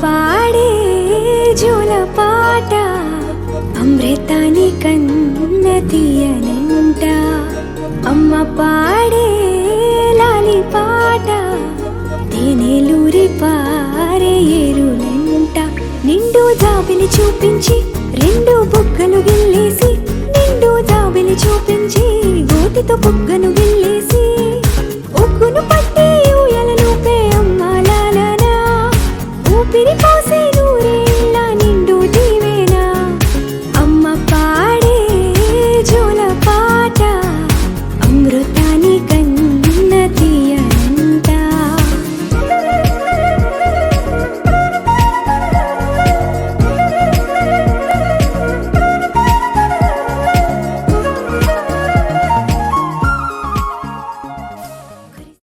పాడే జోల పాట అమృతాని కన్న తీయనంట. అమ్మ పాడే లాలి పాట తేనెలూరి పారే ఏరులంట. నిండు జాబిలి చూపించి రెండు బుగ్గలు గిల్లేసి, నిండు జాబిలి చూపించి గోటితో బుగ్గను